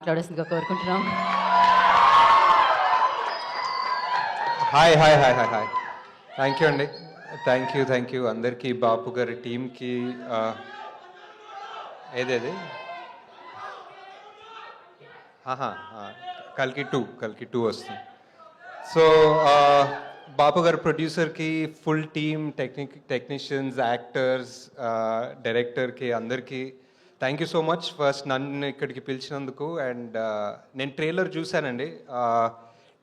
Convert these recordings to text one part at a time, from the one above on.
మాట్లాడాల్సిందిగా కోరుకుంటున్నాం. Hi hi hi hi hi thank you అండి. థ్యాంక్ యూ అందరికీ, బాపు గారి టీంకి. ఏదేది కల్కి టూ వస్తుంది. సో బాపు గారి ప్రొడ్యూసర్కి, ఫుల్ టీమ్, టెక్నీషియన్స్, యాక్టర్స్, డైరెక్టర్కి అందరికీ thank you so much. First నన్ను ఇక్కడికి పిలిచినందుకు. అండ్ నేను ట్రైలర్ చూశానండి.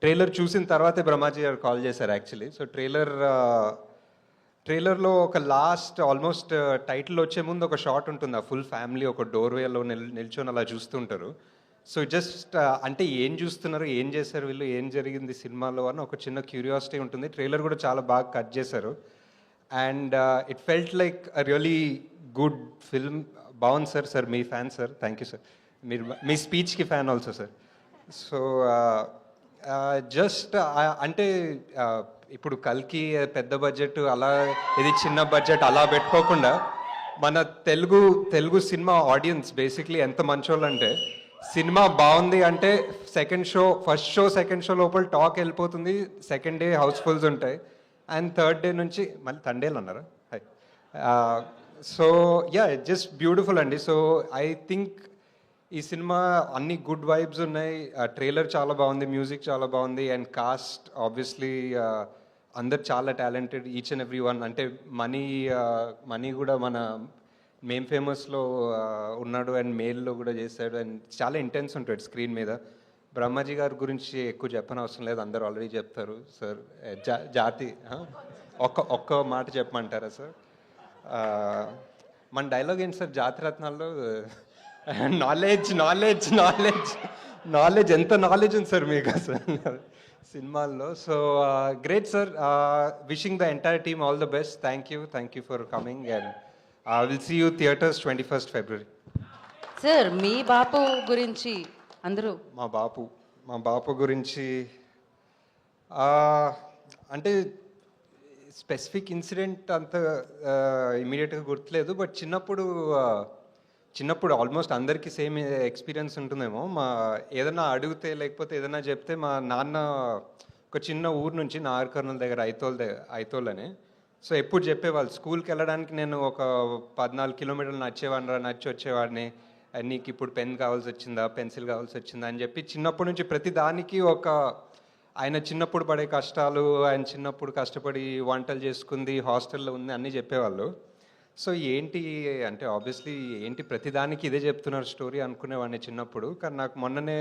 ట్రైలర్ చూసిన తర్వాతే బ్రహ్మాజీ గారు కాల్ చేశారు యాక్చువల్లీ. సో ట్రైలర్లో ఒక లాస్ట్ ఆల్మోస్ట్ టైటిల్ వచ్చే ముందు ఒక షాట్ ఉంటుంది. ఆ ఫుల్ ఫ్యామిలీ ఒక డోర్వేలో నిల్చొని అలా చూస్తుంటారు. సో జస్ట్ అంటే ఏం చూస్తున్నారు, ఏం చేశారు వీళ్ళు, ఏం జరిగింది సినిమాలో అని ఒక చిన్న క్యూరియాసిటీ ఉంటుంది. ట్రైలర్ కూడా చాలా బాగా కట్ చేశారు. And it felt like a really good film. బాగుంది సార్ మీ fan sir. Thank you sir. మీరు మీ స్పీచ్కి fan also sir. So just అంటే ఇప్పుడు కల్కి పెద్ద బడ్జెట్ అలా, ఇది చిన్న బడ్జెట్ అలా పెట్టుకోకుండా మన తెలుగు సినిమా ఆడియన్స్ బేసిక్లీ ఎంత మంచోళ్ళు అంటే, సినిమా బాగుంది అంటే ఫస్ట్ షో సెకండ్ షో లోపల టాక్ వెళ్ళిపోతుంది. సెకండ్ డే హౌస్ఫుల్స్ ఉంటాయి. అండ్ థర్డ్ డే నుంచి మళ్ళీ తండేలు అన్నారా. High. So yeah, just beautiful అండి. సో ఐ థింక్ ఈ సినిమా అన్ని గుడ్ వైబ్స్ ఉన్నాయి. ట్రైలర్ చాలా బాగుంది, మ్యూజిక్ చాలా బాగుంది. అండ్ కాస్ట్ ఆబ్వియస్లీ అందరు చాలా talented, each and every one. అంటే మనీ కూడా మన మేం ఫేమస్లో ఉన్నాడు, అండ్ మేల్లో కూడా చేశాడు. అండ్ చాలా ఇంటెన్స్ ఉంటాడు స్క్రీన్ మీద. బ్రహ్మాజీ గారి గురించి ఎక్కువ చెప్పనవసరం లేదు, అందరు ఆల్రెడీ చెప్తారు. సార్ జాతి ఒక్క మాట చెప్పమంటారా సార్? మన డైలాగ్ ఏంటి సార్ జాతిరత్నాల్లో? నాలెడ్జ్ ఎంత నాలెడ్జ్ ఉంది సార్ మీకు అసలు సినిమాల్లో. So great sir. Wishing the entire team all the best. Thank you for coming. And will see you theatres 21st February. Sir మీ బాపు గురించి అందరూ మా బాపు గురించి అంటే స్పెసిఫిక్ ఇన్సిడెంట్ అంత ఇమీడియట్గా గుర్తులేదు. బట్ చిన్నప్పుడు ఆల్మోస్ట్ అందరికీ సేమ్ ఎక్స్పీరియన్స్ ఉంటుందేమో. ఏదైనా అడిగితే లేకపోతే ఏదైనా చెప్తే, మా నాన్న ఒక చిన్న ఊరు నుంచి నాగర్ కర్నూల్ దగ్గర ఐతోల్ అని. సో ఎప్పుడు చెప్పేవాళ్ళు, స్కూల్కి వెళ్ళడానికి నేను ఒక 14 కిలోమీటర్లు నచ్చి వచ్చేవాడిని. నీకు ఇప్పుడు పెన్ కావాల్సి వచ్చిందా, పెన్సిల్ కావాల్సి వచ్చిందా అని చెప్పి చిన్నప్పటి నుంచి ప్రతి దానికి ఆయన చిన్నప్పుడు పడే కష్టాలు, ఆయన చిన్నప్పుడు కష్టపడి వంటలు చేసుకుంది, హాస్టల్లో ఉంది, అన్నీ చెప్పేవాళ్ళు. సో ఏంటి అంటే ఆబ్వియస్లీ ఏంటి ప్రతిదానికి ఇదే చెప్తున్నారు స్టోరీ అనుకునేవాడిని చిన్నప్పుడు. కానీ నాకు మొన్ననే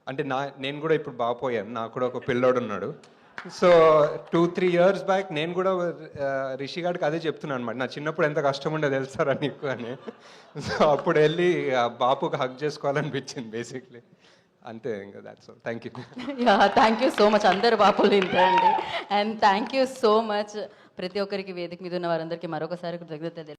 అంటే నేను కూడా ఇప్పుడు బాపోయాను, నాకు కూడా ఒక పిల్లోడు ఉన్నాడు. సో 2-3 years బ్యాక్ నేను కూడా రిషి గారికి అదే చెప్తున్నాను అనమాట, నా చిన్నప్పుడు ఎంత కష్టం ఉండేది తెలుసారా నీకు అని. సో అప్పుడు వెళ్ళి బాపుకి హక్ చేసుకోవాలనిపించింది బేసిక్లీ. అంతే ఇంకా. That's all. Thank you so much. అందరు బాపులు ఇంతే అండి. And thank you so much ప్రతి ఒక్కరికి, వేదిక మీద ఉన్న వారందరికీ మరొకసారి కృతజ్ఞతలు.